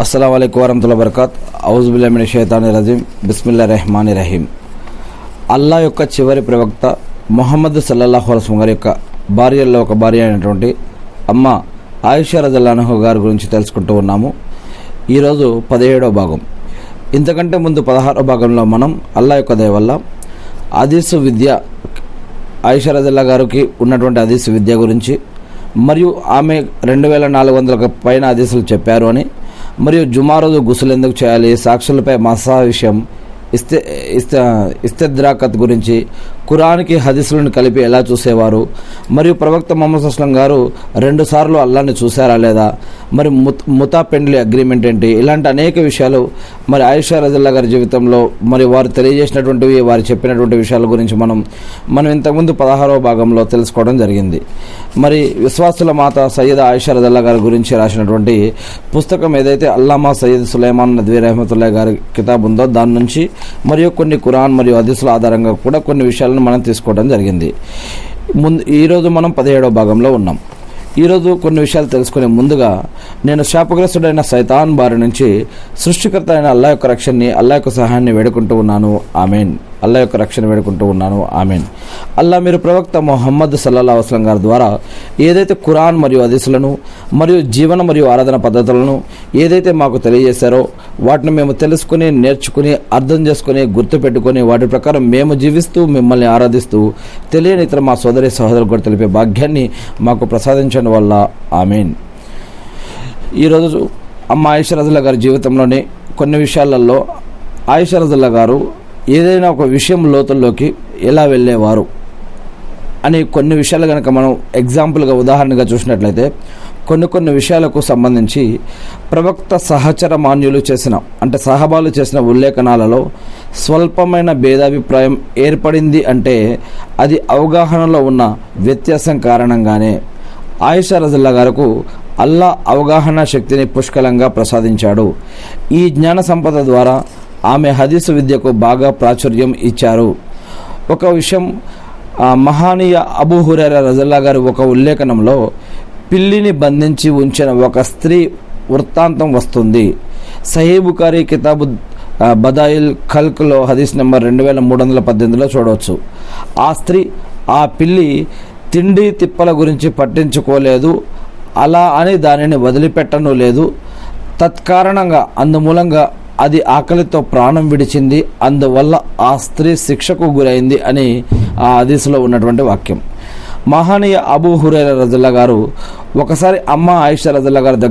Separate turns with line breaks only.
अस्सलाम वालेकुम वरहमतुल्लाहि वबरकात औज़ु बिल्लाहि मिनश शैतानिर रजीम बिस्मिल्लाहिर रहमानिर रहीम। అల్లా యొక్క చివరి ప్రవక్త ముహమ్మద్ సల్లల్లాహు అలైహి వసల్లం గారి యొక్క భార్యల్లో ఒక భార్య అయినటువంటి అమ్మ ఆయిషా రజల్లాహు అన్హా గారి గురించి తెలుసుకుంటూ ఉన్నాము. ఈరోజు 17వ భాగం. ఇంతకంటే ముందు 16వ భాగంలో మనం అల్లా యొక్క దయ వల్ల హదీసు విద్య, ఆయిషా రజల్లాహు గారికి ఉన్నటువంటి హదీసు విద్య గురించి, మరియు ఆమె 2400 పైన హదీసులు చెప్పారు అని, మరియు జుమా రోజు గుసులు ఎందుకు చేయాలి, సాక్షులపై మసా విషయం, ఇస్తద్రాకత్ గురించి, ఖురాన్కి హదీసులను కలిపి ఎలా చూసేవారు, మరియు ప్రవక్త ముహమ్మద్ సల్లం గారు 2 సార్లు అల్లాహ్ని చూసారా లేదా, మరి ముతా పెండ్లి అగ్రిమెంట్ ఏంటి, ఇలాంటి అనేక విషయాలు మరి ఆయిషా రజల్లాహు గారి జీవితంలో మరి వారు తెలియజేసినటువంటివి, వారు చెప్పినటువంటి విషయాల గురించి మనం ఇంతకుముందు 16వ భాగంలో తెలుసుకోవడం జరిగింది. మరి విశ్వాసుల మాత సయ్యద ఆయిషా రజల్లాహు గారి గురించి రాసినటువంటి పుస్తకం ఏదైతే అల్లామా సయ్యద్ సులైమాన్ నద్వీ రహమతుల్లాహి గారి కితాబ్ ఉందో దాని నుంచి మరియు కొన్ని ఖురాన్ మరియు హదీసుల ఆధారంగా కూడా కొన్ని విషయాలను మనం తీసుకోవడం జరిగింది. ఈరోజు మనం 17వ భాగంలో ఉన్నాం. ఈరోజు కొన్ని విషయాలు తెలుసుకునే ముందుగా నేను శాపగ్రస్తుడైన సైతాన్ బారి నుంచి సృష్టికర్త అయిన అల్లాహ్ యొక్క రక్షణని, అల్లాహ్ యొక్క సహాయాన్ని వేడుకుంటూ ఉన్నాను. ఆమీన్. అల్లాహ్ యొక్క రక్షణ వేడుకుంటూ ఉన్నాను. ఆమీన్. అల్లాహ్ మీరు ప్రవక్త ముహమ్మద్ సల్లల్లాహు అలైహి వసల్లం గారి ద్వారా ఏదైతే ఖురాన్ మరియు హదీసులను మరియు జీవన మరియు ఆరాధన పద్ధతులను ఏదైతే మాకు తెలియజేశారో వాటిని మేము తెలుసుకుని, నేర్చుకుని, అర్థం చేసుకుని, గుర్తుపెట్టుకుని వాటి ప్రకారం మేము జీవిస్తూ మిమ్మల్ని ఆరాధిస్తూ తెలియని ఇతర మా సోదరి సహోదరులకు కూడా తెలిపే భాగ్యాన్ని మాకు ప్రసాదించడం వల్ల ఆమీన్. ఈరోజు అమ్మ ఆయిషా రజల్లాహు గారి జీవితంలోని కొన్ని విషయాలలో ఆయిషా రజల్లాహు గారు ఏదైనా ఒక విషయం లోతుల్లోకి ఎలా వెళ్ళేవారు అని కొన్ని విషయాలు కనుక మనం ఎగ్జాంపుల్గా, ఉదాహరణగా చూసినట్లయితే కొన్ని విషయాలకు సంబంధించి ప్రవక్త సహచర మాన్యులు చేసిన, అంటే సహబాలు చేసిన ఉల్లేఖనాలలో స్వల్పమైన భేదాభిప్రాయం ఏర్పడింది అంటే అది అవగాహనలో ఉన్న వ్యత్యాసం కారణంగానే. ఆయిషా రజల్లాహు గారికి అల్లా అవగాహన శక్తిని పుష్కలంగా ప్రసాదించాడు. ఈ జ్ఞాన సంపద ద్వారా ఆమె హదీసు విద్యకు బాగా ప్రాచుర్యం ఇచ్చారు. ఒక విషయం, మహానీయ అబూ హురైరా రజల్లాహు గారి ఒక ఉల్లేఖనంలో పిల్లిని బంధించి ఉంచిన ఒక స్త్రీ వృత్తాంతం వస్తుంది. సహీహ్ బుఖారీ కితాబు బదాయిల్ ఖల్క్లో హదీస్ నెంబర్ 2318లో చూడవచ్చు. ఆ స్త్రీ, ఆ పిల్లి తిండి తిప్పల గురించి పట్టించుకోలేదు, అలా అని దానిని వదిలిపెట్టను లేదు. తత్కారణంగా, అందుమూలంగా అది ఆకలితో ప్రాణం విడిచింది, అందువల్ల ఆ స్త్రీ శిక్షకు గురైంది అని ఆ హదీసులో ఉన్నటువంటి వాక్యం. మహానీయ అబూ హురైరా రజల్లాహు గారు ఒకసారి అమ్మ ఆయిషా రజల్లాహు గారి దగ్గర